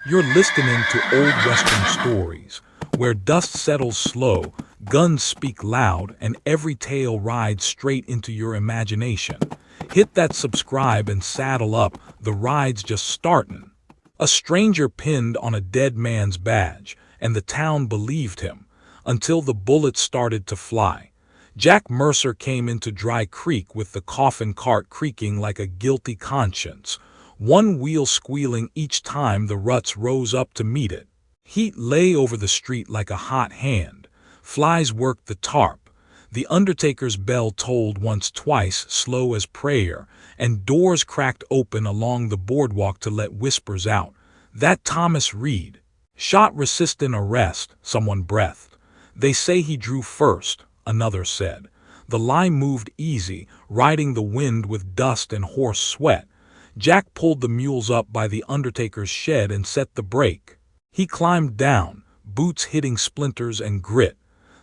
You're listening to old Western stories, where dust settles slow, guns speak loud, and every tale rides straight into your imagination. Hit that subscribe and saddle up, the ride's just startin'. A stranger pinned on a dead man's badge, and the town believed him, until the bullets started to fly. Jack Mercer came into Dry Creek with the coffin cart creaking like a guilty conscience, one wheel squealing each time the ruts rose up to meet it. Heat lay over the street like a hot hand. Flies worked the tarp. The undertaker's bell tolled once twice, slow as prayer, and doors cracked open along the boardwalk to let whispers out. "That Thomas Reed." "Shot resisting arrest," someone breathed. "They say he drew first," another said. The lie moved easy, riding the wind with dust and horse sweat. Jack pulled the mules up by the undertaker's shed and set the brake. He climbed down, boots hitting splinters and grit.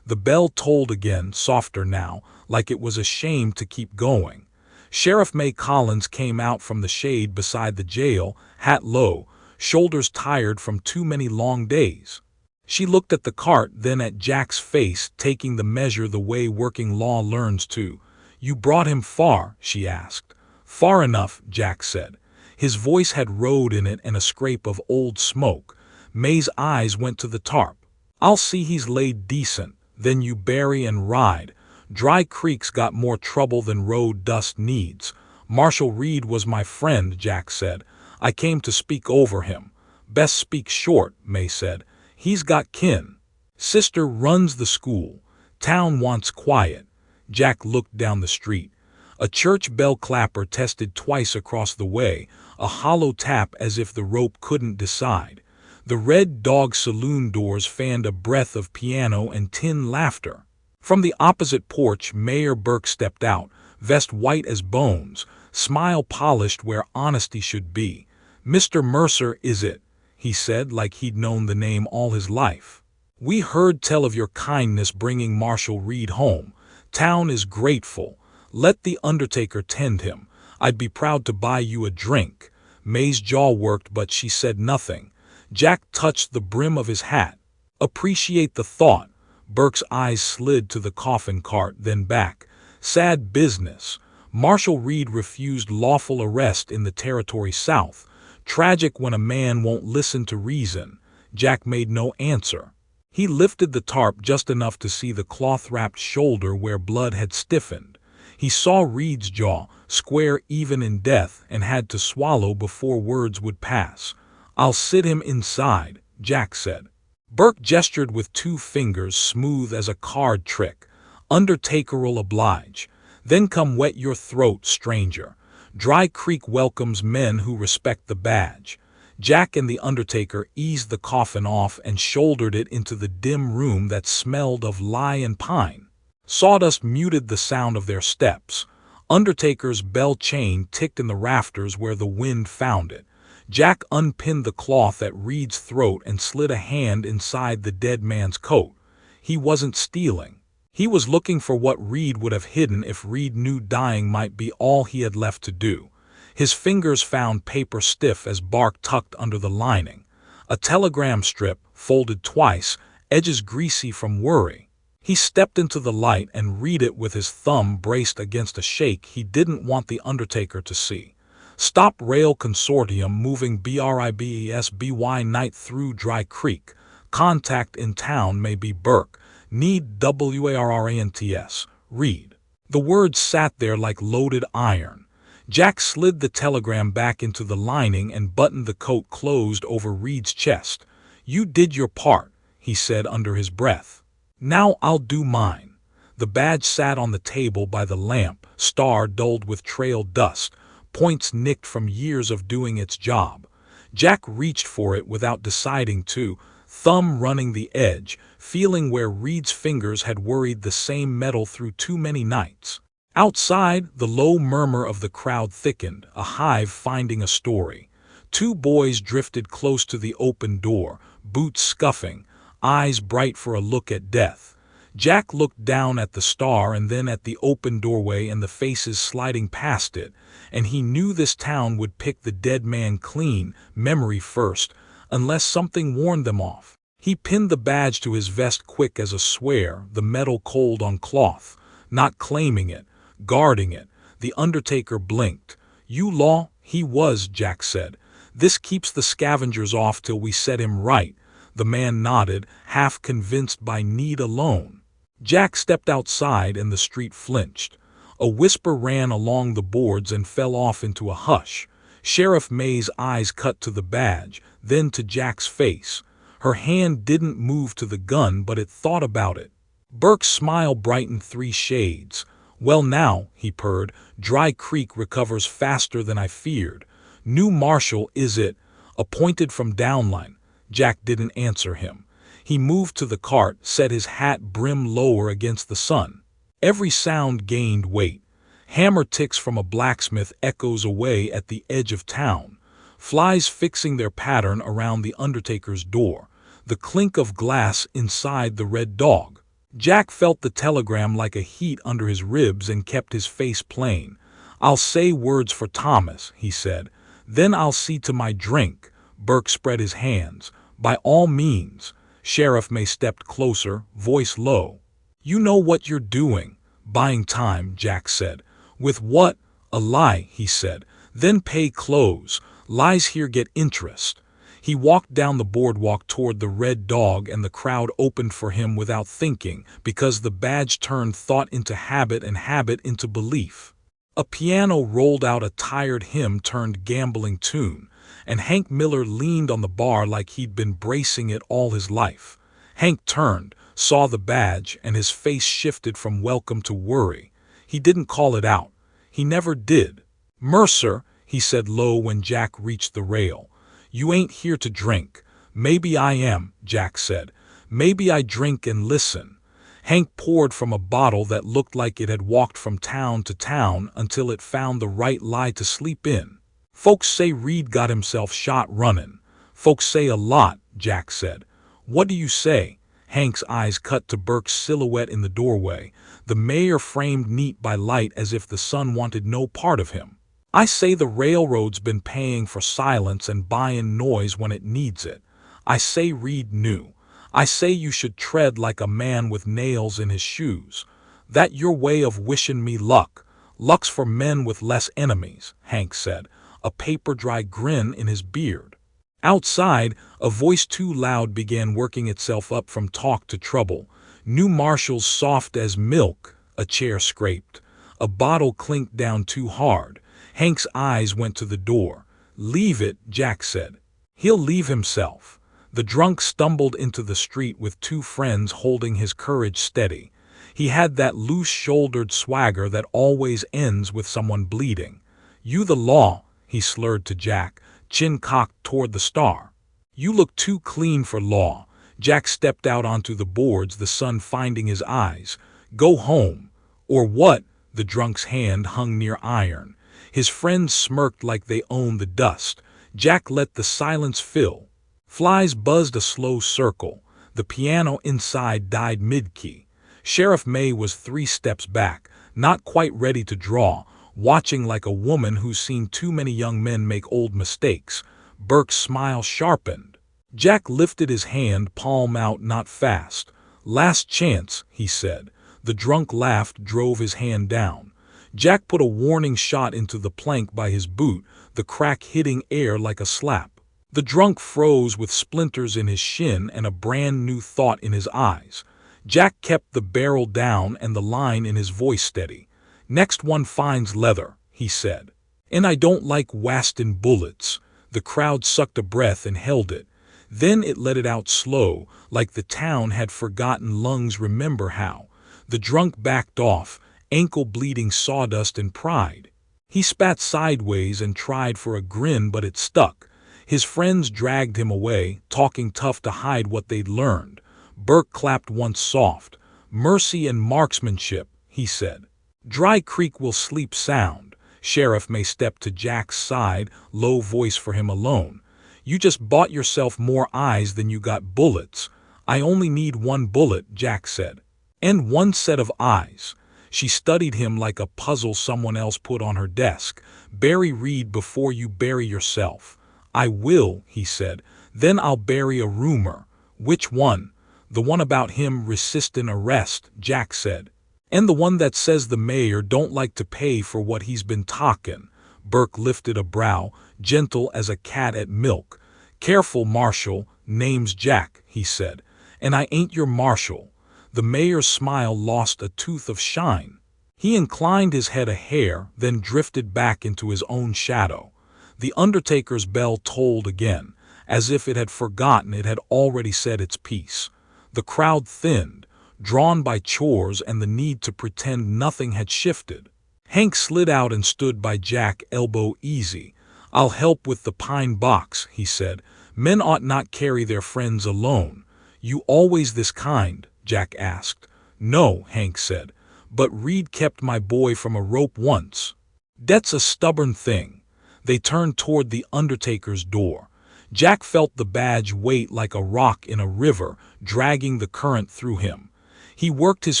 The bell tolled again, softer now, like it was ashamed to keep going. Sheriff May Collins came out from the shade beside the jail, hat low, shoulders tired from too many long days. She looked at the cart, then at Jack's face, taking the measure the way working law learns to. "You brought him far?" she asked. "Far enough," Jack said. His voice had road in it and a scrape of old smoke. May's eyes went to the tarp. "I'll see he's laid decent, then you bury and ride. Dry Creek's got more trouble than road dust needs." "Marshal Reed was my friend," Jack said. "I came to speak over him." "Best speak short," May said. "He's got kin. Sister runs the school. Town wants quiet." Jack looked down the street. A church bell clapper tested twice across the way, a hollow tap as if the rope couldn't decide. The Red Dog saloon doors fanned a breath of piano and tin laughter. From the opposite porch, Mayor Burke stepped out, vest white as bones, smile polished where honesty should be. "Mr. Mercer, is it?" he said, like he'd known the name all his life. "We heard tell of your kindness bringing Marshal Reed home. Town is grateful. Let the undertaker tend him. I'd be proud to buy you a drink." May's jaw worked, but she said nothing. Jack touched the brim of his hat. "Appreciate the thought." Burke's eyes slid to the coffin cart, then back. "Sad business. Marshal Reed refused lawful arrest in the territory south. Tragic when a man won't listen to reason." Jack made no answer. He lifted the tarp just enough to see the cloth-wrapped shoulder where blood had stiffened. He saw Reed's jaw, square even in death, and had to swallow before words would pass. "I'll sit him inside," Jack said. Burke gestured with two fingers, smooth as a card trick. "Undertaker'll oblige. Then come wet your throat, stranger. Dry Creek welcomes men who respect the badge." Jack and the undertaker eased the coffin off and shouldered it into the dim room that smelled of lye and pine. Sawdust muted the sound of their steps. Undertaker's bell chain ticked in the rafters where the wind found it. Jack unpinned the cloth at Reed's throat and slid a hand inside the dead man's coat. He wasn't stealing. He was looking for what Reed would have hidden if Reed knew dying might be all he had left to do. His fingers found paper stiff as bark tucked under the lining. A telegram strip, folded twice, edges greasy from worry. He stepped into the light and read it with his thumb braced against a shake he didn't want the undertaker to see. "Stop Rail Consortium moving BRIBESBY night through Dry Creek. Contact in town may be Burke. Need WARRANTS. Reed." The words sat there like loaded iron. Jack slid the telegram back into the lining and buttoned the coat closed over Reed's chest. "You did your part," he said under his breath. "Now I'll do mine." The badge sat on the table by the lamp, star dulled with trail dust, points nicked from years of doing its job. Jack reached for it without deciding to, thumb running the edge, feeling where Reed's fingers had worried the same metal through too many nights. Outside, the low murmur of the crowd thickened, a hive finding a story. Two boys drifted close to the open door, boots scuffing, eyes bright for a look at death. Jack looked down at the star and then at the open doorway and the faces sliding past it, and he knew this town would pick the dead man clean, memory first, unless something warned them off. He pinned the badge to his vest quick as a swear, the metal cold on cloth, not claiming it, guarding it. The undertaker blinked. "You law?" "He was," Jack said. "This keeps the scavengers off till we set him right." The man nodded, half convinced by need alone. Jack stepped outside and the street flinched. A whisper ran along the boards and fell off into a hush. Sheriff May's eyes cut to the badge, then to Jack's face. Her hand didn't move to the gun, but it thought about it. Burke's smile brightened 3 shades. "Well now," he purred, "Dry Creek recovers faster than I feared. New Marshal, is it? Appointed from downline." Jack didn't answer him. He moved to the cart, set his hat brim lower against the sun. Every sound gained weight. Hammer ticks from a blacksmith echoes away at the edge of town. Flies fixing their pattern around the undertaker's door. The clink of glass inside the Red Dog. Jack felt the telegram like a heat under his ribs and kept his face plain. "I'll say words for Thomas," he said. "Then I'll see to my drink." Burke spread his hands. "By all means." Sheriff May stepped closer, voice low. "You know what you're doing." "Buying time," Jack said. "With what?" "A lie," he said. "Then pay close. Lies here get interest." He walked down the boardwalk toward the Red Dog and the crowd opened for him without thinking, because the badge turned thought into habit and habit into belief. A piano rolled out a tired hymn turned gambling tune, and Hank Miller leaned on the bar like he'd been bracing it all his life. Hank turned, saw the badge, and his face shifted from welcome to worry. He didn't call it out. He never did. "Mercer," he said low when Jack reached the rail. "You ain't here to drink." "Maybe I am," Jack said. "Maybe I drink and listen." Hank poured from a bottle that looked like it had walked from town to town until it found the right lie to sleep in. "Folks say Reed got himself shot running." "Folks say a lot," Jack said. "What do you say?" Hank's eyes cut to Burke's silhouette in the doorway, the mayor framed neat by light as if the sun wanted no part of him. "I say the railroad's been paying for silence and buying noise when it needs it. I say Reed knew. I say you should tread like a man with nails in his shoes. That your way of wishing me luck. Luck's for men with less enemies," Hank said, a paper-dry grin in his beard. Outside, a voice too loud began working itself up from talk to trouble. "New Marshal's soft as milk." A chair scraped. A bottle clinked down too hard. Hank's eyes went to the door. "Leave it," Jack said. "He'll leave himself." The drunk stumbled into the street with 2 friends holding his courage steady. He had that loose-shouldered swagger that always ends with someone bleeding. "You the law," he slurred to Jack, chin cocked toward the star. "You look too clean for law." Jack stepped out onto the boards, the sun finding his eyes. "Go home." "Or what?" The drunk's hand hung near iron. His friends smirked like they owned the dust. Jack let the silence fill. Flies buzzed a slow circle. The piano inside died mid-key. Sheriff May was 3 steps back, not quite ready to draw, watching like a woman who's seen too many young men make old mistakes. Burke's smile sharpened. Jack lifted his hand, palm out, not fast. "Last chance," he said. The drunk laughed, drove his hand down. Jack put a warning shot into the plank by his boot, the crack hitting air like a slap. The drunk froze with splinters in his shin and a brand new thought in his eyes. Jack kept the barrel down and the line in his voice steady. "Next one finds leather," he said. "And I don't like wasting bullets." The crowd sucked a breath and held it. Then it let it out slow, like the town had forgotten lungs remember how. The drunk backed off, ankle-bleeding sawdust and pride. He spat sideways and tried for a grin, but it stuck. His friends dragged him away, talking tough to hide what they'd learned. Burke clapped once soft. "Mercy and marksmanship," he said. "Dry Creek will sleep sound." Sheriff May stepped to Jack's side, low voice for him alone. "You just bought yourself more eyes than you got bullets." "I only need 1 bullet," Jack said. "And 1 set of eyes." She studied him like a puzzle someone else put on her desk. "Bury Reed before you bury yourself." "I will," he said. Then I'll bury a rumor. Which one? The one about him resisting arrest, Jack said. And the one that says the mayor don't like to pay for what he's been talking. Burke lifted a brow, gentle as a cat at milk. Careful, Marshal, name's Jack, he said. And I ain't your Marshal. The mayor's smile lost a tooth of shine. He inclined his head a hair, then drifted back into his own shadow. The undertaker's bell tolled again, as if it had forgotten it had already said its piece. The crowd thinned, drawn by chores and the need to pretend nothing had shifted. Hank slid out and stood by Jack, elbow easy. I'll help with the pine box, he said. Men ought not carry their friends alone. You always this kind? Jack asked. No, Hank said, but Reed kept my boy from a rope once. That's a stubborn thing. They turned toward the undertaker's door. Jack felt the badge weight like a rock in a river, dragging the current through him. He worked his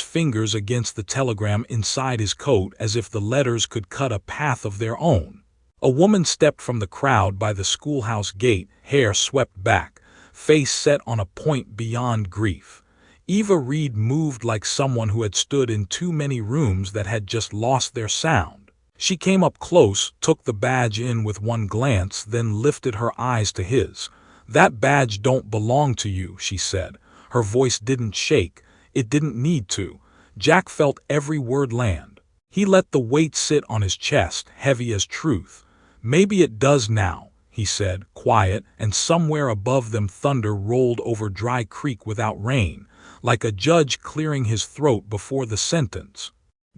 fingers against the telegram inside his coat as if the letters could cut a path of their own. A woman stepped from the crowd by the schoolhouse gate, hair swept back, face set on a point beyond grief. Eva Reed moved like someone who had stood in too many rooms that had just lost their sound. She came up close, took the badge in with one glance, then lifted her eyes to his. That badge don't belong to you, she said. Her voice didn't shake. It didn't need to. Jack felt every word land. He let the weight sit on his chest, heavy as truth. Maybe it does now, he said, quiet, and somewhere above them thunder rolled over Dry Creek without rain, like a judge clearing his throat before the sentence.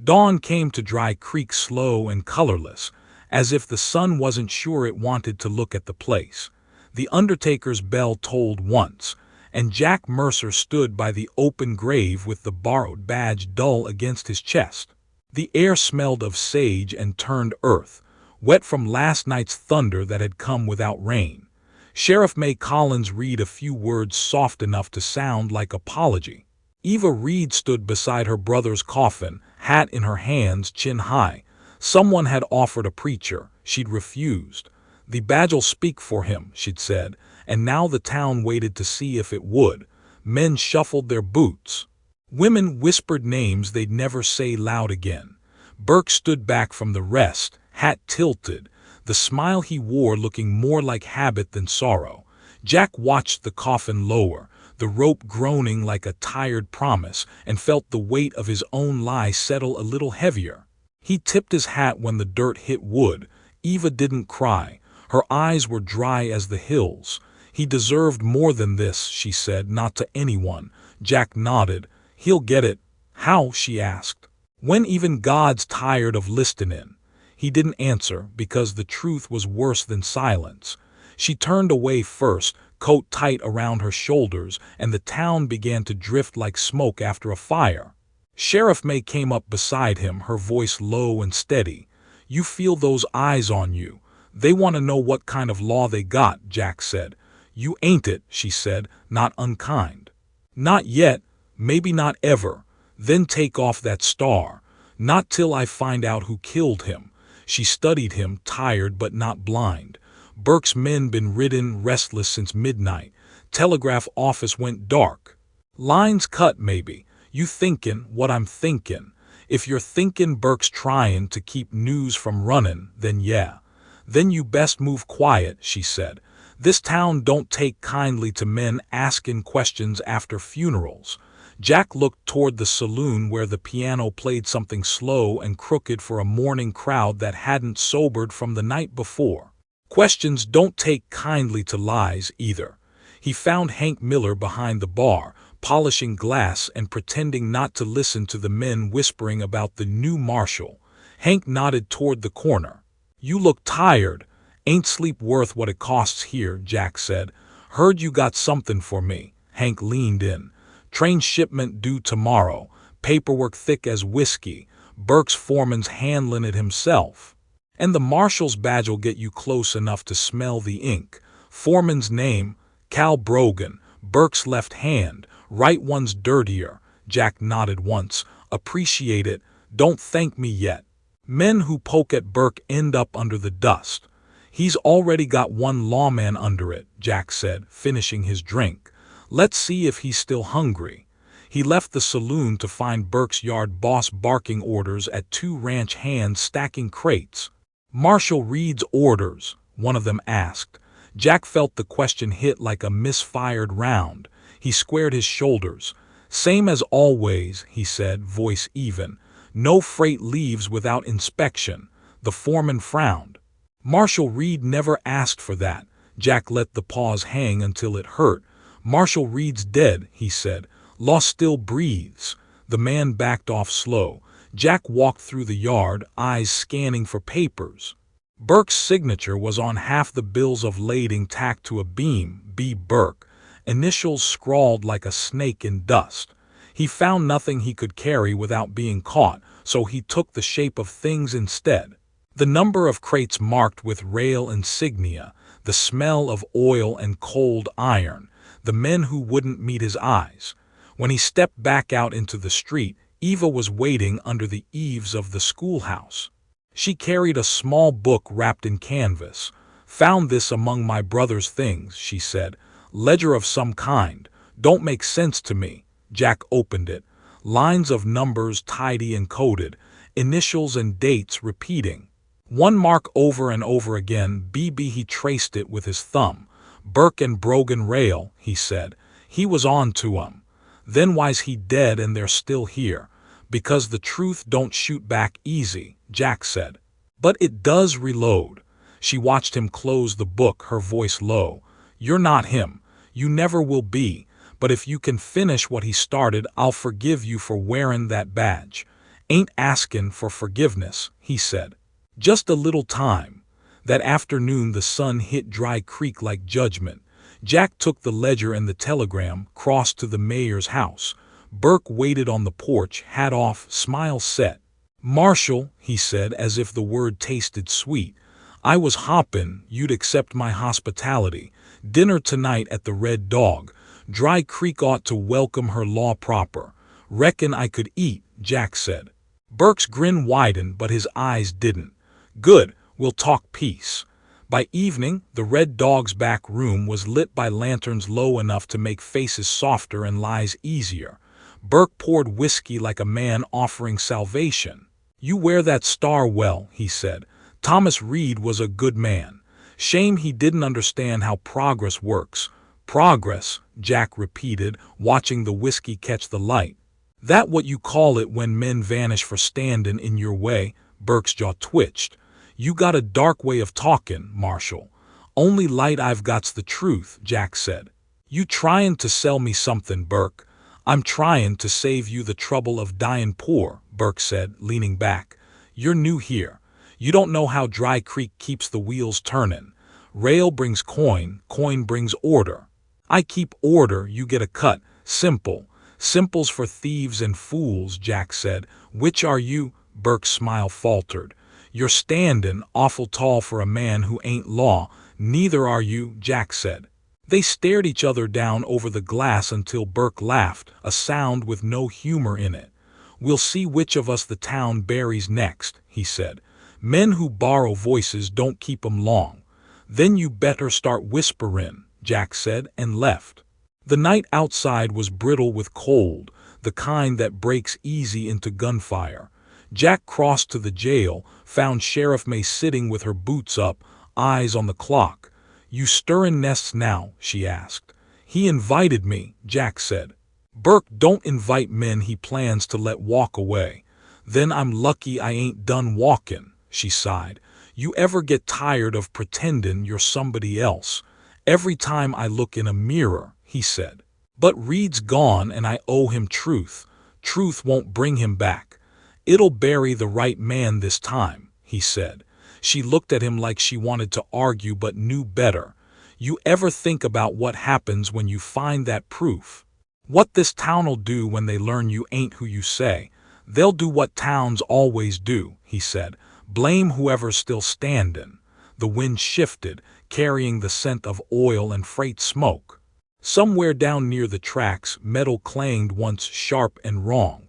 Dawn came to Dry Creek slow and colorless, as if the sun wasn't sure it wanted to look at the place. The undertaker's bell tolled once, and Jack Mercer stood by the open grave with the borrowed badge dull against his chest. The air smelled of sage and turned earth, wet from last night's thunder that had come without rain. Sheriff May Collins read a few words soft enough to sound like apology. Eva Reed stood beside her brother's coffin, hat in her hands, chin high. Someone had offered a preacher. She'd refused. The badge'll speak for him, she'd said, and now the town waited to see if it would. Men shuffled their boots. Women whispered names they'd never say loud again. Burke stood back from the rest, hat tilted, the smile he wore looking more like habit than sorrow. Jack watched the coffin lower, the rope groaning like a tired promise, and felt the weight of his own lie settle a little heavier. He tipped his hat when the dirt hit wood. Eva didn't cry. Her eyes were dry as the hills. He deserved more than this, she said, not to anyone. Jack nodded. He'll get it. How? She asked. When even God's tired of listening. He didn't answer, because the truth was worse than silence. She turned away first, coat tight around her shoulders, and the town began to drift like smoke after a fire. Sheriff May came up beside him, her voice low and steady. You feel those eyes on you. They want to know what kind of law they got, Jack said. You ain't it, she said, not unkind. Not yet, maybe not ever. Then take off that star. Not till I find out who killed him. She studied him, tired but not blind. Burke's men been ridden, restless since midnight. Telegraph office went dark. Lines cut, maybe. You thinkin' what I'm thinkin'. If you're thinkin' Burke's tryin' to keep news from runnin', then yeah. Then you best move quiet, she said. This town don't take kindly to men askin' questions after funerals. Jack looked toward the saloon where the piano played something slow and crooked for a mourning crowd that hadn't sobered from the night before. Questions don't take kindly to lies, either. He found Hank Miller behind the bar, polishing glass and pretending not to listen to the men whispering about the new Marshal. Hank nodded toward the corner. You look tired. Ain't sleep worth what it costs here, Jack said. Heard you got something for me. Hank leaned in. Train shipment due tomorrow. Paperwork thick as whiskey. Burke's foreman's handlin' it himself. And the Marshal's badge'll get you close enough to smell the ink. Foreman's name, Cal Brogan. Burke's left hand. Right one's dirtier. Jack nodded once. Appreciate it. Don't thank me yet. Men who poke at Burke end up under the dust. He's already got one lawman under it, Jack said, finishing his drink. Let's see if he's still hungry. He left the saloon to find Burke's yard boss barking orders at two ranch hands stacking crates. Marshal reads orders, one of them asked. Jack felt the question hit like a misfired round. He squared his shoulders. Same as always, he said, voice even. No freight leaves without inspection. The foreman frowned. Marshal Reed never asked for that. Jack let the pause hang until it hurt. Marshal Reed's dead, he said. Law still breathes. The man backed off slow. Jack walked through the yard, eyes scanning for papers. Burke's signature was on half the bills of lading tacked to a beam, B. Burke. Initials scrawled like a snake in dust. He found nothing he could carry without being caught, so he took the shape of things instead. The number of crates marked with rail insignia, the smell of oil and cold iron, the men who wouldn't meet his eyes. When he stepped back out into the street, Eva was waiting under the eaves of the schoolhouse. She carried a small book wrapped in canvas. Found this among my brother's things, she said. Ledger of some kind. Don't make sense to me. Jack opened it. Lines of numbers tidy and coded, initials and dates repeating. One mark over and over again, BB. He traced it with his thumb. Burke and Brogan Rail, he said. He was on to 'em. Then why's he dead and they're still here? Because the truth don't shoot back easy, Jack said. But it does reload. She watched him close the book, her voice low. You're not him. You never will be. But if you can finish what he started, I'll forgive you for wearing that badge. Ain't askin' for forgiveness, he said. Just a little time. That afternoon the sun hit Dry Creek like judgment. Jack took the ledger and the telegram, crossed to the mayor's house. Burke waited on the porch, hat off, smile set. Marshal, he said, as if the word tasted sweet. I was hoppin' you'd accept my hospitality. Dinner tonight at the Red Dog. Dry Creek ought to welcome her law proper. Reckon I could eat, Jack said. Burke's grin widened, but his eyes didn't. Good, we'll talk peace. By evening, the Red Dog's back room was lit by lanterns low enough to make faces softer and lies easier. Burke poured whiskey like a man offering salvation. You wear that star well, he said. Thomas Reed was a good man. Shame he didn't understand how progress works. Progress, Jack repeated, watching the whiskey catch the light. That what you call it when men vanish for standin' in your way? Burke's jaw twitched. You got a dark way of talkin', Marshal. Only light I've got's the truth, Jack said. You tryin' to sell me something, Burke? I'm tryin' to save you the trouble of dyin' poor, Burke said, leaning back. You're new here. You don't know how Dry Creek keeps the wheels turnin'. Rail brings coin, coin brings order. I keep order, you get a cut. Simple. Simple's for thieves and fools, Jack said. Which are you? Burke's smile faltered. You're standin' awful tall for a man who ain't law. Neither are you, Jack said. They stared each other down over the glass until Burke laughed, a sound with no humor in it. We'll see which of us the town buries next, he said. Men who borrow voices don't keep 'em long. Then you better start whisperin', Jack said, and left. The night outside was brittle with cold, the kind that breaks easy into gunfire. Jack crossed to the jail, found Sheriff May sitting with her boots up, eyes on the clock. You stirrin' nests now? She asked. He invited me, Jack said. Burke don't invite men he plans to let walk away. Then I'm lucky I ain't done walkin', she sighed. You ever get tired of pretendin' you're somebody else? Every time I look in a mirror, he said. But Reed's gone and I owe him truth. Truth won't bring him back. It'll bury the right man this time, he said. She looked at him like she wanted to argue but knew better. You ever think about what happens when you find that proof? What this town'll do when they learn you ain't who you say? They'll do what towns always do, he said. Blame whoever's still standin'. The wind shifted, carrying the scent of oil and freight smoke. Somewhere down near the tracks, metal clanged once sharp and wrong.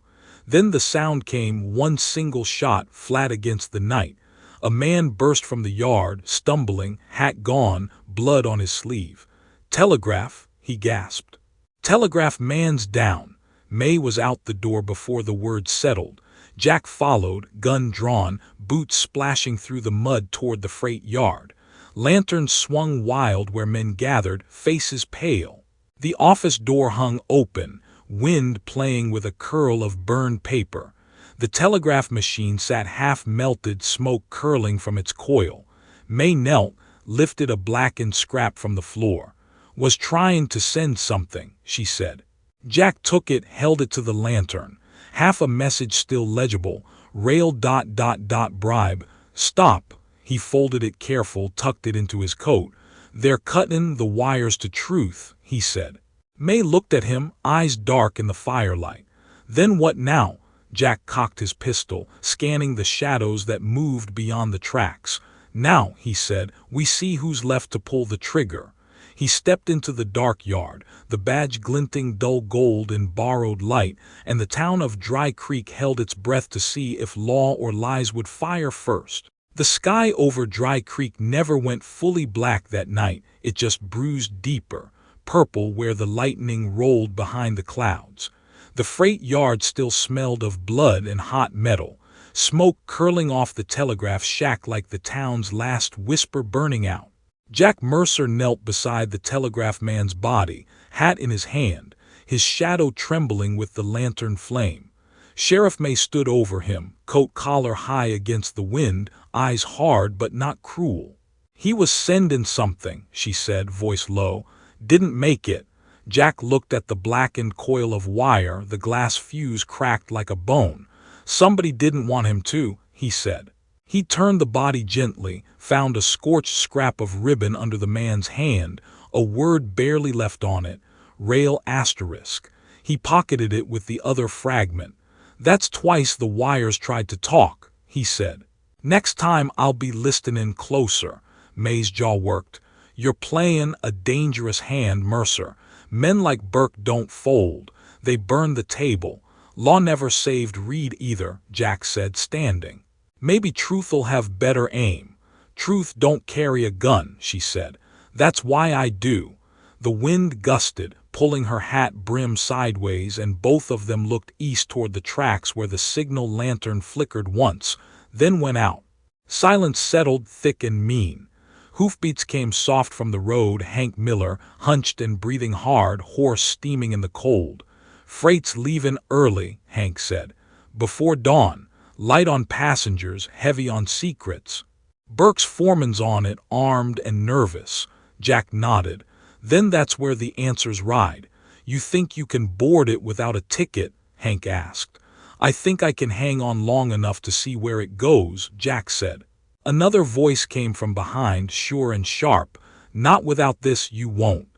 Then the sound came, one single shot, flat against the night. A man burst from the yard, stumbling, hat gone, blood on his sleeve. "Telegraph," he gasped. "Telegraph man's down." May was out the door before the word settled. Jack followed, gun drawn, boots splashing through the mud toward the freight yard. Lanterns swung wild where men gathered, faces pale. The office door hung open, wind playing with a curl of burned paper. The telegraph machine sat half-melted, smoke curling from its coil. May knelt, lifted a blackened scrap from the floor. "Was trying to send something," she said. Jack took it, held it to the lantern. Half a message still legible. "Rail ... bribe. Stop." He folded it careful, tucked it into his coat. "They're cuttin' the wires to truth," he said. May looked at him, eyes dark in the firelight. "Then what now?" Jack cocked his pistol, scanning the shadows that moved beyond the tracks. "Now," he said, "we see who's left to pull the trigger." He stepped into the dark yard, the badge glinting dull gold in borrowed light, and the town of Dry Creek held its breath to see if law or lies would fire first. The sky over Dry Creek never went fully black that night, it just bruised deeper, purple where the lightning rolled behind the clouds. The freight yard still smelled of blood and hot metal, smoke curling off the telegraph shack like the town's last whisper burning out. Jack Mercer knelt beside the telegraph man's body, hat in his hand, his shadow trembling with the lantern flame. Sheriff May stood over him, coat collar high against the wind, eyes hard but not cruel. "He was sending something," she said, voice low. "Didn't make it." Jack looked at the blackened coil of wire, the glass fuse cracked like a bone. "Somebody didn't want him to," he said. He turned the body gently, found a scorched scrap of ribbon under the man's hand, a word barely left on it, "rail asterisk." He pocketed it with the other fragment. "That's twice the wires tried to talk," he said. "Next time I'll be listening closer." May's jaw worked. "You're playing a dangerous hand, Mercer. Men like Burke don't fold. They burn the table. Law never saved Reed either," Jack said, standing. "Maybe truth'll have better aim." "Truth don't carry a gun," she said. "That's why I do." The wind gusted, pulling her hat brim sideways, and both of them looked east toward the tracks where the signal lantern flickered once, then went out. Silence settled, thick and mean. Hoofbeats came soft from the road. Hank Miller, hunched and breathing hard, horse steaming in the cold. "Freight's leaving early," Hank said. "Before dawn. Light on passengers, heavy on secrets." "Burke's foreman's on it, armed and nervous." Jack nodded. "Then that's where the answers ride." "You think you can board it without a ticket?" Hank asked. "I think I can hang on long enough to see where it goes," Jack said. Another voice came from behind, sure and sharp. "Not without this you won't."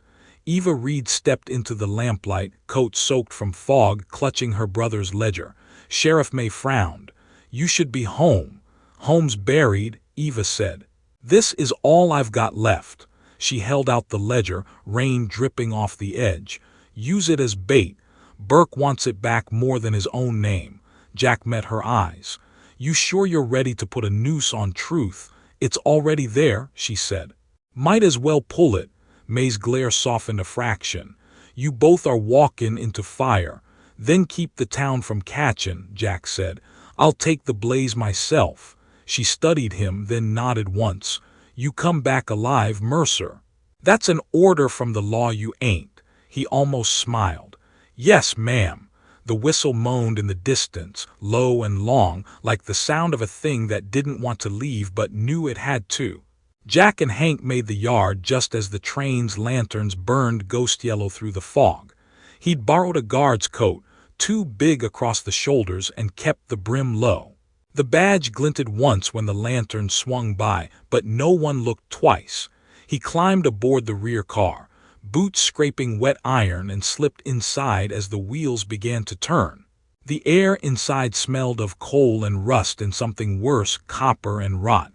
Eva Reed stepped into the lamplight, coat soaked from fog, clutching her brother's ledger. Sheriff May frowned. "You should be home." "Home's buried," Eva said. "This is all I've got left." She held out the ledger, rain dripping off the edge. "Use it as bait. Burke wants it back more than his own name." Jack met her eyes. "You sure you're ready to put a noose on truth?" "It's already there," she said. "Might as well pull it." May's glare softened a fraction. "You both are walking into fire. Then keep the town from catching," Jack said. "I'll take the blaze myself." She studied him, then nodded once. "You come back alive, Mercer." "That's an order from the law, you ain't." He almost smiled. "Yes, ma'am." The whistle moaned in the distance, low and long, like the sound of a thing that didn't want to leave but knew it had to. Jack and Hank made the yard just as the train's lanterns burned ghost yellow through the fog. He'd borrowed a guard's coat, too big across the shoulders, and kept the brim low. The badge glinted once when the lantern swung by, but no one looked twice. He climbed aboard the rear car, boots scraping wet iron, and slipped inside as the wheels began to turn. The air inside smelled of coal and rust and something worse, copper and rot.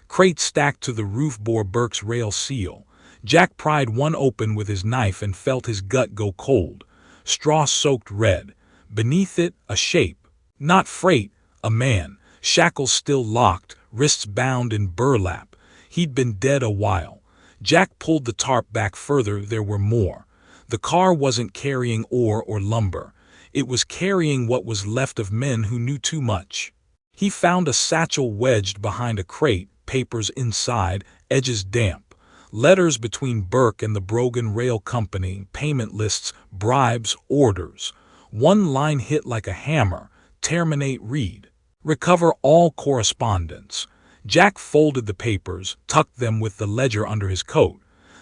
Crates stacked to the roof bore Burke's rail seal. Jack pried one open with his knife and felt his gut go cold. Straw soaked red. Beneath it, a shape. Not freight, a man. Shackles still locked, wrists bound in burlap. He'd been dead a while. Jack pulled the tarp back further. There were more. The car wasn't carrying ore or lumber. It was carrying what was left of men who knew too much. He found a satchel wedged behind a crate, papers inside, edges damp. Letters between Burke and the Brogan Rail Company, payment lists, bribes, orders. One line hit like a hammer: terminate Reed. Recover all correspondence. Jack folded the papers, tucked them with the ledger under his coat.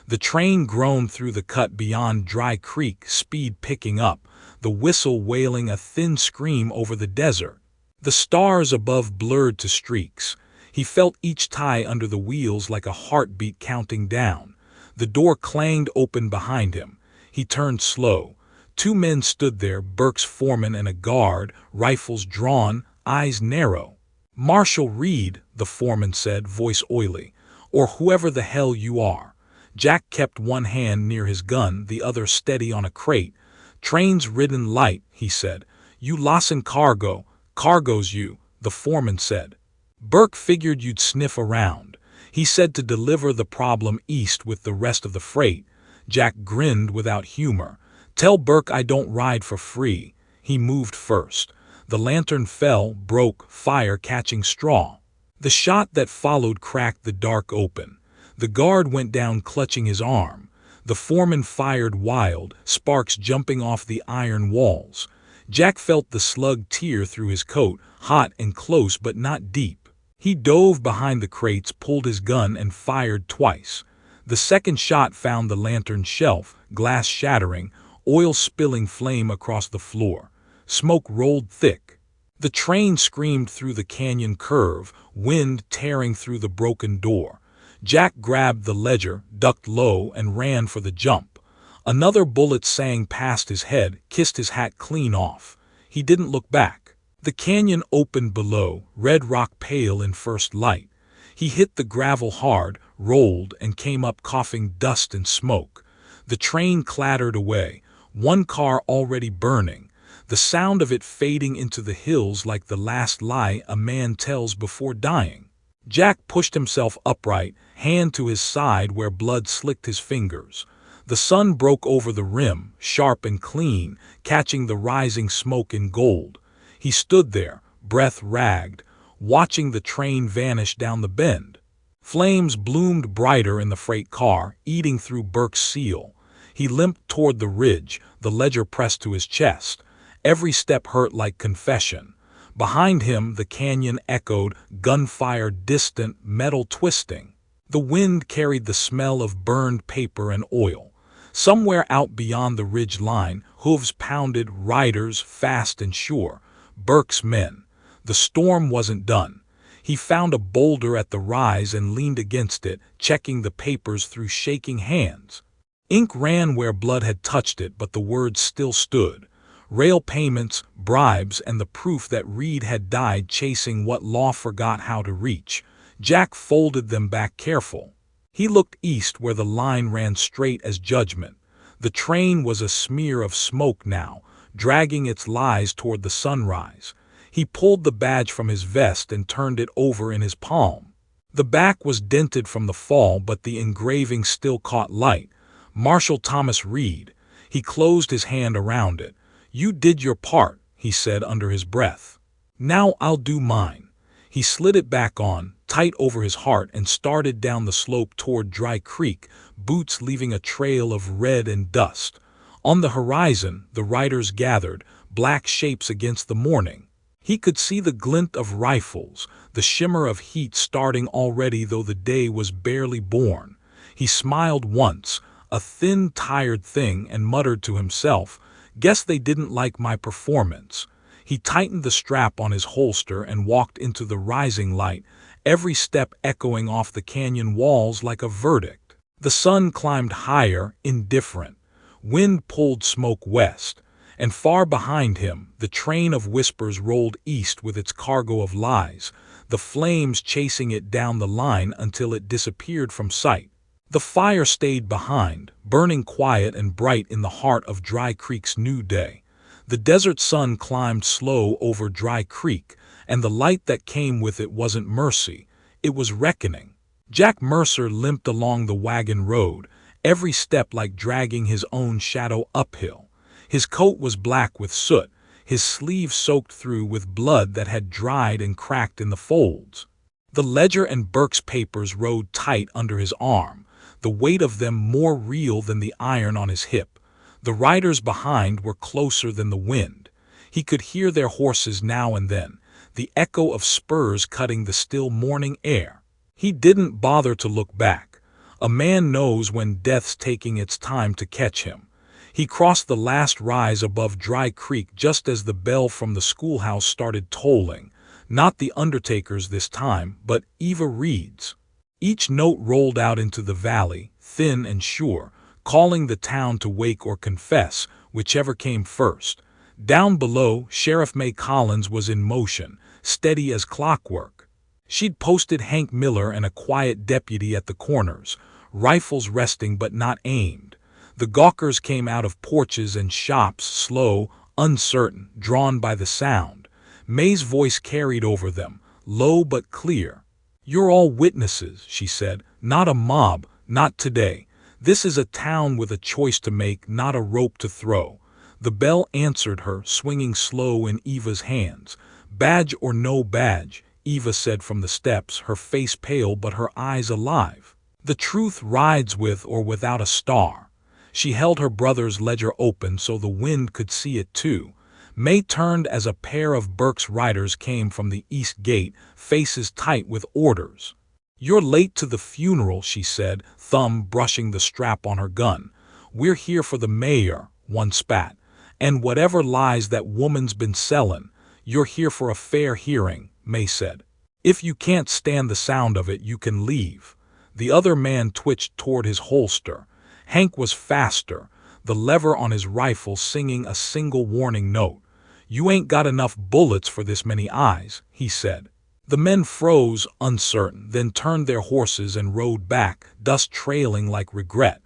The train groaned through the cut beyond Dry Creek, speed picking up, the whistle wailing a thin scream over the desert. The stars above blurred to streaks. He felt each tie under the wheels like a heartbeat counting down. The door clanged open behind him. He turned slow. Two men stood there, Burke's foreman and a guard, rifles drawn, eyes narrow. "Marshal Reed," the foreman said, voice oily, "or whoever the hell you are." Jack kept one hand near his gun, the other steady on a crate. "Train's ridden light," he said. "You lossen cargo." "Cargo's you," the foreman said. "Burke figured you'd sniff around. He said to deliver the problem east with the rest of the freight." Jack grinned without humor. "Tell Burke I don't ride for free." He moved first. The lantern fell, broke, fire catching straw. The shot that followed cracked the dark open. The guard went down clutching his arm. The foreman fired wild, sparks jumping off the iron walls. Jack felt the slug tear through his coat, hot and close but not deep. He dove behind the crates, pulled his gun, and fired twice. The second shot found the lantern shelf, glass shattering, oil spilling flame across the floor. Smoke rolled thick. The train screamed through the canyon curve, wind tearing through the broken door. Jack grabbed the ledger, ducked low, and ran for the jump. Another bullet sang past his head, kissed his hat clean off. He didn't look back. The canyon opened below, red rock pale in first light. He hit the gravel hard, rolled, and came up coughing dust and smoke. The train clattered away, one car already burning, the sound of it fading into the hills like the last lie a man tells before dying. Jack pushed himself upright, hand to his side where blood slicked his fingers. The sun broke over the rim, sharp and clean, catching the rising smoke in gold. He stood there, breath ragged, watching the train vanish down the bend. Flames bloomed brighter in the freight car, eating through Burke's seal. He limped toward the ridge, the ledger pressed to his chest. Every step hurt like confession. Behind him, the canyon echoed, gunfire distant, metal twisting. The wind carried the smell of burned paper and oil. Somewhere out beyond the ridge line, hooves pounded, riders fast and sure. Burke's men. The storm wasn't done. He found a boulder at the rise and leaned against it, checking the papers through shaking hands. Ink ran where blood had touched it, but the words still stood. Rail payments, bribes, and the proof that Reed had died chasing what law forgot how to reach. Jack folded them back careful. He looked east where the line ran straight as judgment. The train was a smear of smoke now, dragging its lies toward the sunrise. He pulled the badge from his vest and turned it over in his palm. The back was dented from the fall, but the engraving still caught light. Marshal Thomas Reed. He closed his hand around it. "You did your part," he said under his breath. "Now I'll do mine." He slid it back on, tight over his heart, and started down the slope toward Dry Creek, boots leaving a trail of red and dust. On the horizon, the riders gathered, black shapes against the morning. He could see the glint of rifles, the shimmer of heat starting already though the day was barely born. He smiled once, a thin, tired thing, and muttered to himself, "Guess they didn't like my performance." He tightened the strap on his holster and walked into the rising light, every step echoing off the canyon walls like a verdict. The sun climbed higher, indifferent. Wind pulled smoke west, and far behind him, the train of whispers rolled east with its cargo of lies, the flames chasing it down the line until it disappeared from sight. The fire stayed behind, burning quiet and bright in the heart of Dry Creek's new day. The desert sun climbed slow over Dry Creek, and the light that came with it wasn't mercy. It was reckoning. Jack Mercer limped along the wagon road, every step like dragging his own shadow uphill. His coat was black with soot, his sleeves soaked through with blood that had dried and cracked in the folds. The ledger and Burke's papers rode tight under his arm, the weight of them more real than the iron on his hip. The riders behind were closer than the wind. He could hear their horses now and then, the echo of spurs cutting the still morning air. He didn't bother to look back. A man knows when death's taking its time to catch him. He crossed the last rise above Dry Creek just as the bell from the schoolhouse started tolling. Not the undertaker's this time, but Eva Reed's. Each note rolled out into the valley, thin and sure, calling the town to wake or confess, whichever came first. Down below, Sheriff May Collins was in motion, steady as clockwork. She'd posted Hank Miller and a quiet deputy at the corners, rifles resting but not aimed. The gawkers came out of porches and shops, slow, uncertain, drawn by the sound. May's voice carried over them, low but clear. "You're all witnesses," she said. "Not a mob, not today. This is a town with a choice to make, not a rope to throw." The bell answered her, swinging slow in Eva's hands. "Badge or no badge," Eva said from the steps, her face pale but her eyes alive. "The truth rides with or without a star." She held her brother's ledger open so the wind could see it too. May turned as a pair of Burke's riders came from the east gate, faces tight with orders. "You're late to the funeral," she said, thumb brushing the strap on her gun. "We're here for the mayor," one spat. "And whatever lies that woman's been sellin'. You're here for a fair hearing," May said. "If you can't stand the sound of it, you can leave." The other man twitched toward his holster. Hank was faster, the lever on his rifle singing a single warning note. "You ain't got enough bullets for this many eyes," he said. The men froze, uncertain, then turned their horses and rode back, dust trailing like regret.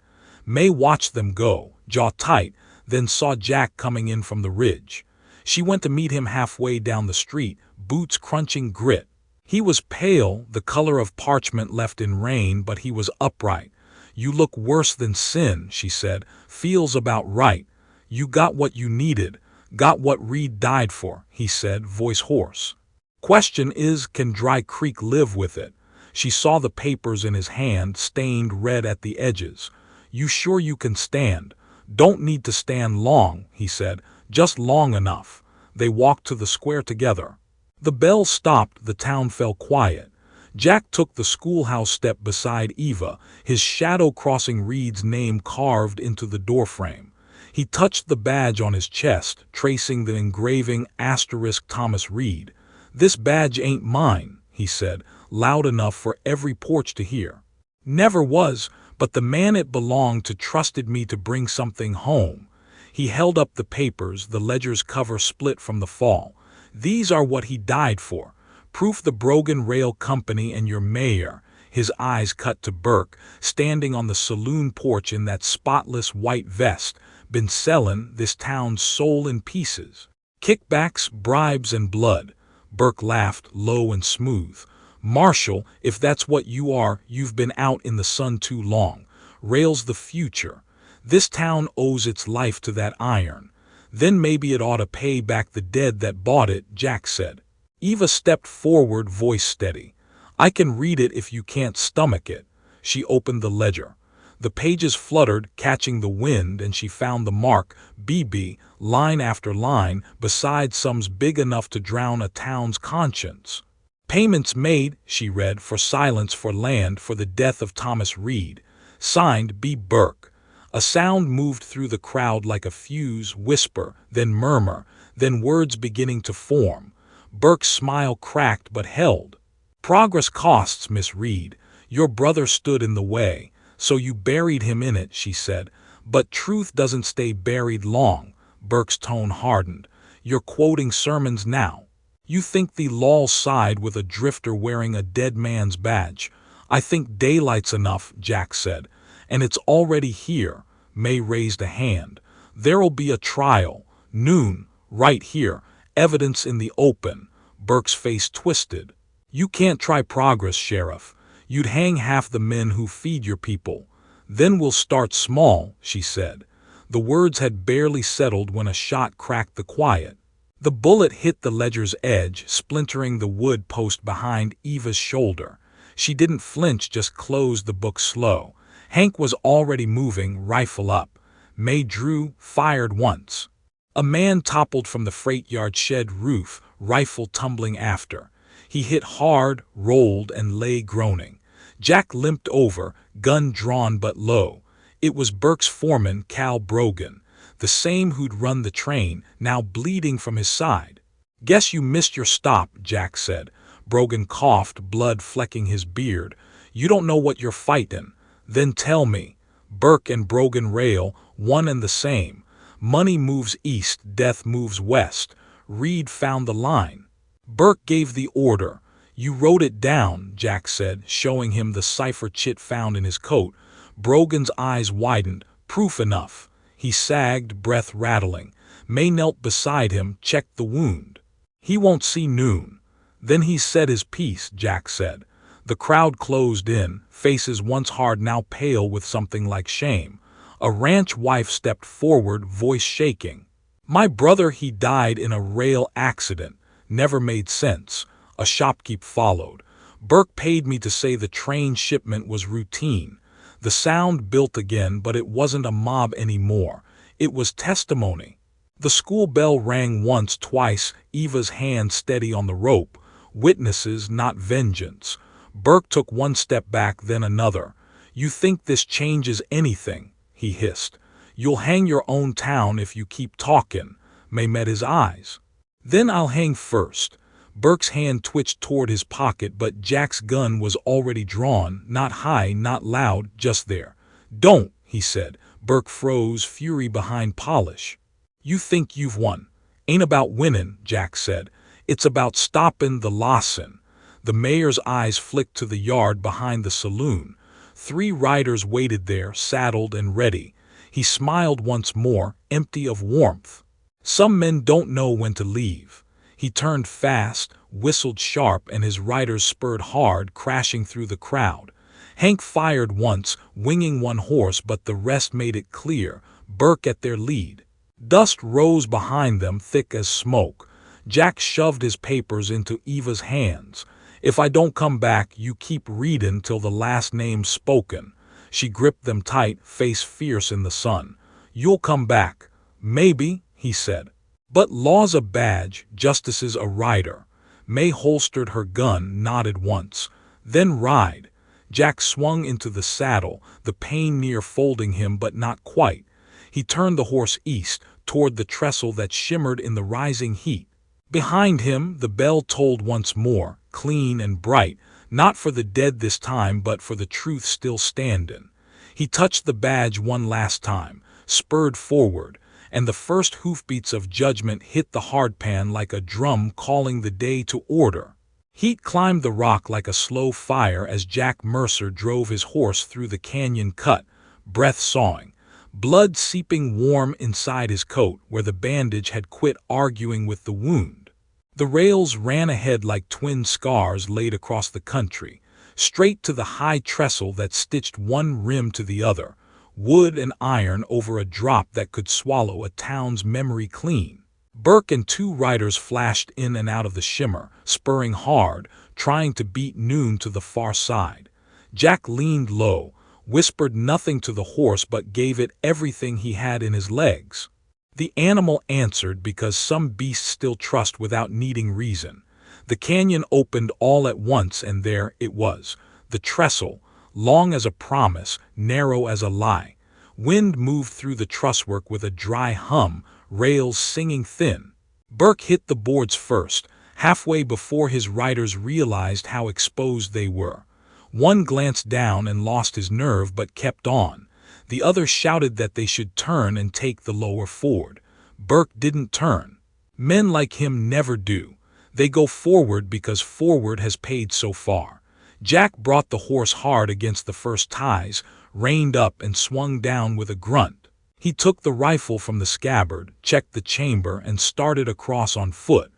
May watched them go, jaw tight, then saw Jack coming in from the ridge. She went to meet him halfway down the street, boots crunching grit. He was pale, the color of parchment left in rain, but he was upright. "You look worse than sin," she said. "Feels about right. You got what you needed, got what Reed died for," he said, voice hoarse. "Question is, can Dry Creek live with it?" She saw the papers in his hand, stained red at the edges. "You sure you can stand?" "Don't need to stand long," he said, "just long enough." They walked to the square together. The bell stopped, the town fell quiet. Jack took the schoolhouse step beside Eva, his shadow crossing Reed's name carved into the doorframe. He touched the badge on his chest, tracing the engraving * Thomas Reed. "This badge ain't mine," he said, loud enough for every porch to hear. "Never was, but the man it belonged to trusted me to bring something home." He held up the papers, the ledger's cover split from the fall. "These are what he died for. Proof the Brogan Rail Company and your mayor." His eyes cut to Burke, standing on the saloon porch in that spotless white vest, been sellin' this town's soul in pieces. "Kickbacks, bribes, and blood." Burke laughed, low and smooth. "Marshal, if that's what you are, you've been out in the sun too long. Rail's the future. This town owes its life to that iron. Then maybe it ought to pay back the dead that bought it," Jack said. Eva stepped forward, voice steady. "I can read it if you can't stomach it." She opened the ledger. The pages fluttered, catching the wind, and she found the mark, BB, line after line, beside sums big enough to drown a town's conscience. "Payments made," she read, "for silence, for land, for the death of Thomas Reed. Signed, B. Burke." A sound moved through the crowd like a fuse, whisper, then murmur, then words beginning to form. Burke's smile cracked but held. "Progress costs, Miss Reed. Your brother stood in the way, so you buried him in it," she said. "But truth doesn't stay buried long." Burke's tone hardened. "You're quoting sermons now. You think the law'll side with a drifter wearing a dead man's badge." "I think daylight's enough," Jack said. "And it's already here." May raised a hand. "There'll be a trial. Noon. Right here. Evidence in the open." Burke's face twisted. "You can't try progress, Sheriff. You'd hang half the men who feed your people. Then we'll start small," she said. The words had barely settled when a shot cracked the quiet. The bullet hit the ledger's edge, splintering the wood post behind Eva's shoulder. She didn't flinch, just closed the book slow. Hank was already moving, rifle up. May drew, fired once. A man toppled from the freight yard shed roof, rifle tumbling after. He hit hard, rolled, and lay groaning. Jack limped over, gun drawn but low. It was Burke's foreman, Cal Brogan, the same who'd run the train, now bleeding from his side. "Guess you missed your stop," Jack said. Brogan coughed, blood flecking his beard. "You don't know what you're fightin'. Then tell me." Burke and Brogan rail, one and the same. Money moves east, death moves west. Reed found the line. Burke gave the order. "You wrote it down," Jack said, showing him the cipher Chit found in his coat. Brogan's eyes widened. "Proof enough." He sagged, breath rattling. May knelt beside him, checked the wound. "He won't see noon." "Then he said his piece," Jack said. The crowd closed in, faces once hard now pale with something like shame. A ranch wife stepped forward, voice shaking. "My brother, he died in a rail accident. Never made sense." A shopkeep followed. "Burke paid me to say the train shipment was routine." The sound built again, but it wasn't a mob anymore. It was testimony. The school bell rang once, twice, Eva's hand steady on the rope. Witnesses, not vengeance. Burke took one step back, then another. "You think this changes anything?" he hissed. "You'll hang your own town if you keep talking." May met his eyes. "Then I'll hang first." Burke's hand twitched toward his pocket, but Jack's gun was already drawn, not high, not loud, just there. "Don't," he said. Burke froze, fury behind polish. "You think you've won." "Ain't about winning," Jack said. "It's about stopping the lossin'." The mayor's eyes flicked to the yard behind the saloon. 3 riders waited there, saddled and ready. He smiled once more, empty of warmth. "Some men don't know when to leave." He turned fast, whistled sharp, and his riders spurred hard, crashing through the crowd. Hank fired once, winging one horse, but the rest made it clear, Burke at their lead. Dust rose behind them, thick as smoke. Jack shoved his papers into Eva's hands. "If I don't come back, you keep reading till the last name's spoken." She gripped them tight, face fierce in the sun. "You'll come back." "Maybe," he said. "But law's a badge, justice's a rider." May holstered her gun, nodded once. "Then ride." Jack swung into the saddle, the pain near folding him, but not quite. He turned the horse east, toward the trestle that shimmered in the rising heat. Behind him, the bell tolled once more, clean and bright, not for the dead this time, but for the truth still standing. He touched the badge one last time, spurred forward, and the first hoofbeats of judgment hit the hardpan like a drum calling the day to order. Heat climbed the rock like a slow fire as Jack Mercer drove his horse through the canyon cut, breath sawing, blood seeping warm inside his coat where the bandage had quit arguing with the wound. The rails ran ahead like twin scars laid across the country, straight to the high trestle that stitched one rim to the other, wood and iron over a drop that could swallow a town's memory clean. Burke and 2 riders flashed in and out of the shimmer, spurring hard, trying to beat noon to the far side. Jack leaned low, whispered nothing to the horse but gave it everything he had in his legs. The animal answered because some beasts still trust without needing reason. The canyon opened all at once, and there it was, the trestle, long as a promise, narrow as a lie. Wind moved through the trusswork with a dry hum, rails singing thin. Burke hit the boards first, halfway before his riders realized how exposed they were. One glanced down and lost his nerve but kept on. The other shouted that they should turn and take the lower ford. Burke didn't turn. Men like him never do. They go forward because forward has paid so far. Jack brought the horse hard against the first ties, reined up and swung down with a grunt. He took the rifle from the scabbard, checked the chamber, and started across on foot.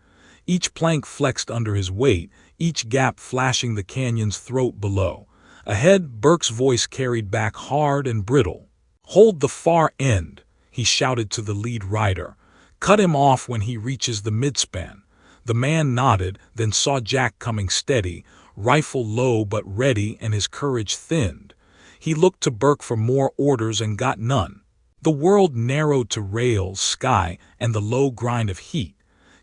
Each plank flexed under his weight, each gap flashing the canyon's throat below. Ahead, Burke's voice carried back hard and brittle. "Hold the far end," he shouted to the lead rider. "Cut him off when he reaches the midspan." The man nodded, then saw Jack coming steady, rifle low but ready, and his courage thinned. He looked to Burke for more orders and got none. The world narrowed to rails, sky, and the low grind of heat.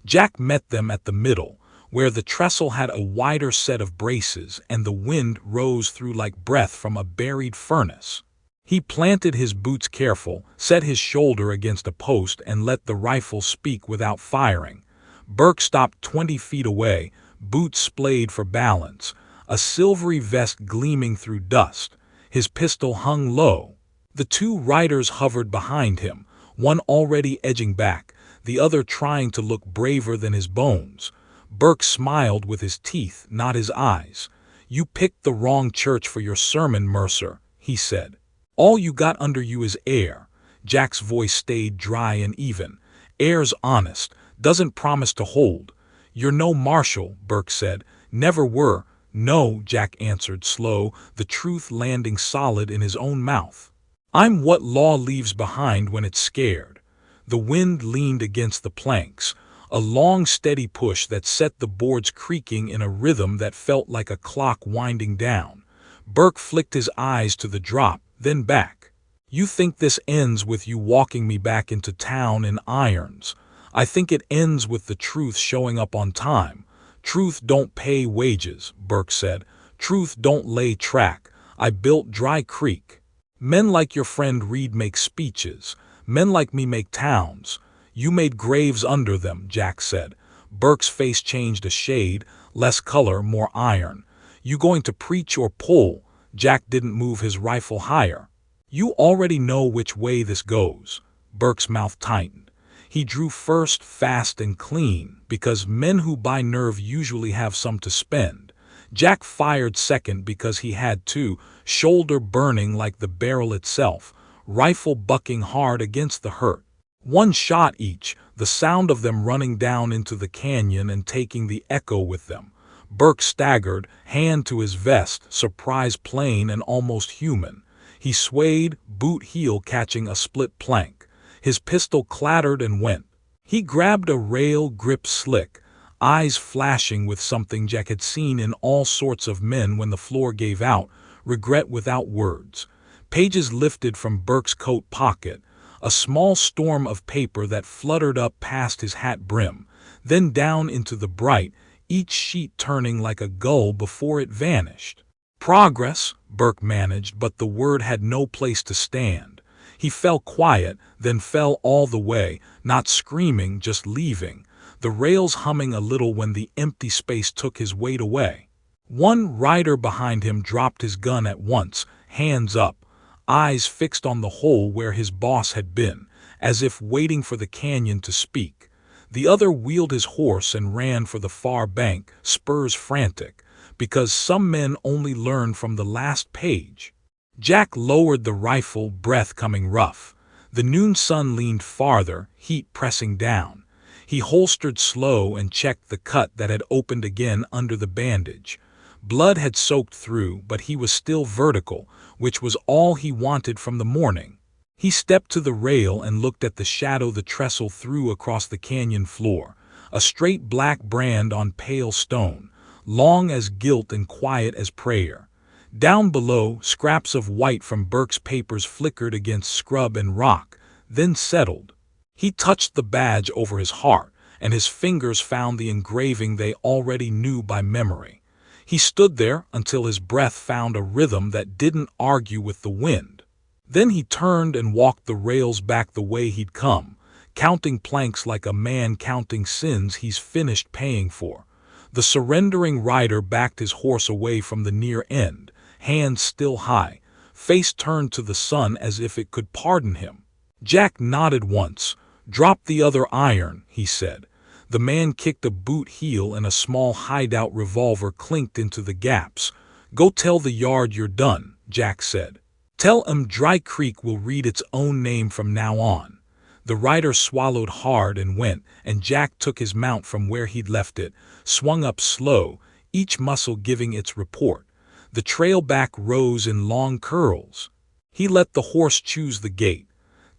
Jack met them at the middle, where the trestle had a wider set of braces and the wind rose through like breath from a buried furnace. He planted his boots careful, set his shoulder against a post, and let the rifle speak without firing. Burke stopped 20 feet away, boots splayed for balance, a silvery vest gleaming through dust. His pistol hung low. The two riders hovered behind him, one already edging back, the other trying to look braver than his bones. Burke smiled with his teeth, not his eyes. "You picked the wrong church for your sermon, Mercer," he said. "All you got under you is air." Jack's voice stayed dry and even. "Air's honest, doesn't promise to hold." "You're no Marshal," Burke said. "Never were." "No," Jack answered, slow, the truth landing solid in his own mouth. "I'm what law leaves behind when it's scared." The wind leaned against the planks, a long steady push that set the boards creaking in a rhythm that felt like a clock winding down. Burke flicked his eyes to the drop, then back. "You think this ends with you walking me back into town in irons. I think it ends with the truth showing up on time." "Truth don't pay wages," Burke said. "Truth don't lay track. I built Dry Creek. Men like your friend Reed make speeches. Men like me make towns. You made graves under them," Jack said. Burke's face changed a shade, less color, more iron. "You going to preach or pull?" Jack didn't move his rifle higher. "You already know which way this goes." Burke's mouth tightened. He drew first, fast and clean, because men who buy nerve usually have some to spend. Jack fired second because he had to, shoulder burning like the barrel itself, rifle bucking hard against the hurt. One shot each, the sound of them running down into the canyon and taking the echo with them. Burke staggered, hand to his vest, surprise plain and almost human. He swayed, boot heel catching a split plank. His pistol clattered and went. He grabbed a rail, grip slick, eyes flashing with something Jack had seen in all sorts of men when the floor gave out, regret without words. Pages lifted from Burke's coat pocket, a small storm of paper that fluttered up past his hat brim, then down into the bright, each sheet turning like a gull before it vanished. "Progress," Burke managed, but the word had no place to stand. He fell quiet, then fell all the way, not screaming, just leaving, the rails humming a little when the empty space took his weight away. One rider behind him dropped his gun at once, hands up, eyes fixed on the hole where his boss had been, as if waiting for the canyon to speak. The other wheeled his horse and ran for the far bank, spurs frantic, because some men only learn from the last page. Jack lowered the rifle, breath coming rough. The noon sun leaned farther, heat pressing down. He holstered slow and checked the cut that had opened again under the bandage. Blood had soaked through, but he was still vertical, which was all he wanted from the morning. He stepped to the rail and looked at the shadow the trestle threw across the canyon floor, a straight black brand on pale stone, long as guilt and quiet as prayer. Down below, scraps of white from Burke's papers flickered against scrub and rock, then settled. He touched the badge over his heart, and his fingers found the engraving they already knew by memory. He stood there until his breath found a rhythm that didn't argue with the wind. Then he turned and walked the rails back the way he'd come, counting planks like a man counting sins he's finished paying for. The surrendering rider backed his horse away from the near end, hands still high, face turned to the sun as if it could pardon him. Jack nodded once. "Drop the other iron," he said. The man kicked a boot heel and a small hideout revolver clinked into the gaps. "Go tell the yard you're done," Jack said. "Tell 'em Dry Creek will read its own name from now on." The rider swallowed hard and went, and Jack took his mount from where he'd left it, swung up slow, each muscle giving its report. The trail back rose in long curls. He let the horse choose the gate.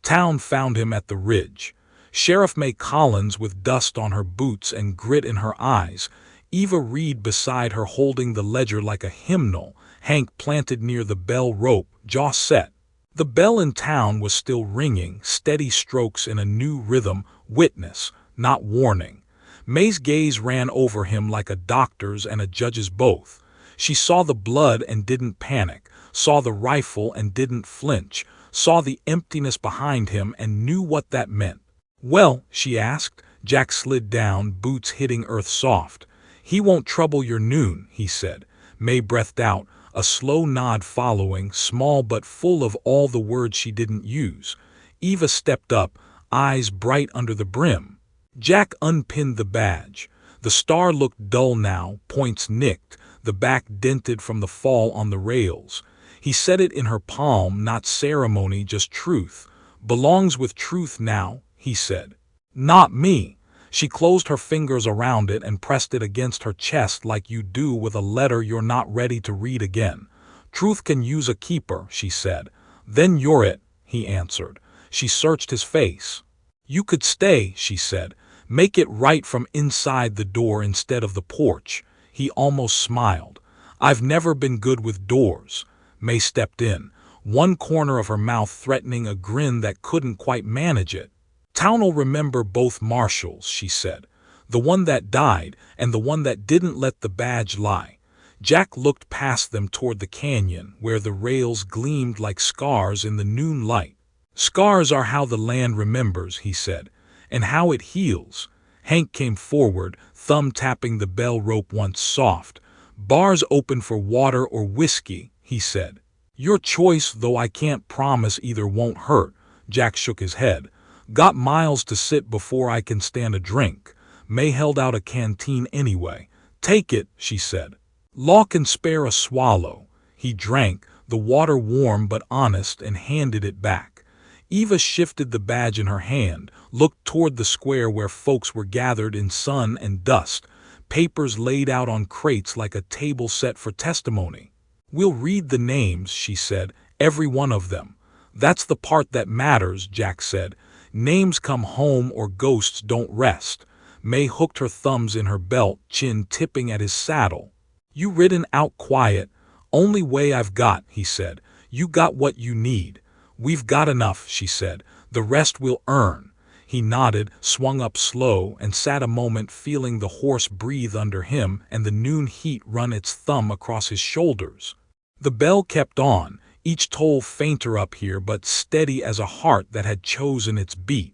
Town found him at the ridge. Sheriff May Collins with dust on her boots and grit in her eyes, Eva Reed beside her holding the ledger like a hymnal, Hank planted near the bell rope, jaw set. The bell in town was still ringing, steady strokes in a new rhythm, witness, not warning. May's gaze ran over him like a doctor's and a judge's both. She saw the blood and didn't panic, saw the rifle and didn't flinch, saw the emptiness behind him and knew what that meant. "Well," she asked. Jack slid down, boots hitting earth soft. "He won't trouble your noon," he said. May breathed out, a slow nod following, small but full of all the words she didn't use. Eva stepped up, eyes bright under the brim. Jack unpinned the badge. The star looked dull now, points nicked, the back dented from the fall on the rails. He set it in her palm, not ceremony, just truth. "Belongs with truth now," he said. "Not me." She closed her fingers around it and pressed it against her chest like you do with a letter you're not ready to read again. "Truth can use a keeper," she said. "Then you're it," he answered. She searched his face. "You could stay," she said. "Make it right from inside the door instead of the porch." He almost smiled. "I've never been good with doors." May stepped in, one corner of her mouth threatening a grin that couldn't quite manage it. "Town'll remember both Marshals," she said. "The one that died and the one that didn't let the badge lie." Jack looked past them toward the canyon, where the rails gleamed like scars in the noon light. "Scars are how the land remembers," he said, "and how it heals." Hank came forward, thumb tapping the bell rope once soft. "Bars open for water or whiskey," he said. "Your choice, though I can't promise either won't hurt." Jack shook his head. "Got miles to sit before I can stand a drink." May held out a canteen anyway. "Take it," she said. "Law can spare a swallow." He drank, the water warm but honest, and handed it back. Eva shifted the badge in her hand, looked toward the square where folks were gathered in sun and dust, papers laid out on crates like a table set for testimony. "We'll read the names," she said, "every one of them." "That's the part that matters," Jack said. "Names come home or ghosts don't rest." May hooked her thumbs in her belt, chin tipping at his saddle. "You ridden out quiet?" "Only way I've got," he said. "You got what you need." "We've got enough," she said. "The rest we'll earn." He nodded, swung up slow, and sat a moment feeling the horse breathe under him and the noon heat run its thumb across his shoulders. The bell kept on, each toll fainter up here but steady as a heart that had chosen its beat.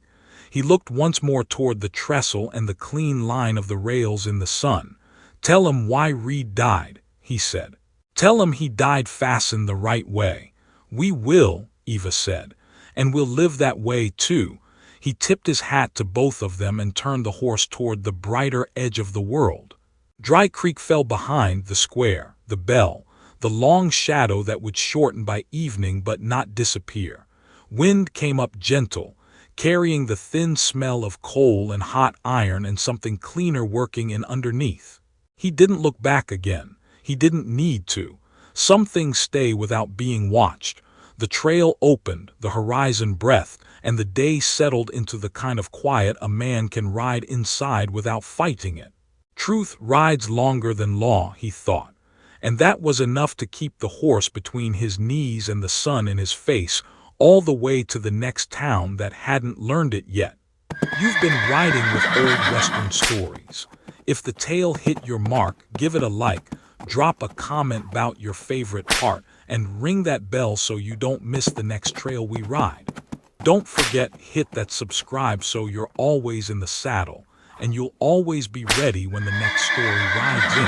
He looked once more toward the trestle and the clean line of the rails in the sun. "Tell him why Reed died," he said. "Tell him he died fastened the right way." "We will," Eva said. "And we'll live that way too." He tipped his hat to both of them and turned the horse toward the brighter edge of the world. Dry Creek fell behind the square, the bell, the long shadow that would shorten by evening but not disappear. Wind came up gentle, carrying the thin smell of coal and hot iron and something cleaner working in underneath. He didn't look back again. He didn't need to. Some things stay without being watched. The trail opened, the horizon breathed, and the day settled into the kind of quiet a man can ride inside without fighting it. Truth rides longer than law, he thought. And that was enough to keep the horse between his knees and the sun in his face, all the way to the next town that hadn't learned it yet. You've been riding with old Western stories. If the tale hit your mark, give it a like, drop a comment about your favorite part, and ring that bell so you don't miss the next trail we ride. Don't forget, hit that subscribe so you're always in the saddle, and you'll always be ready when the next story rides in.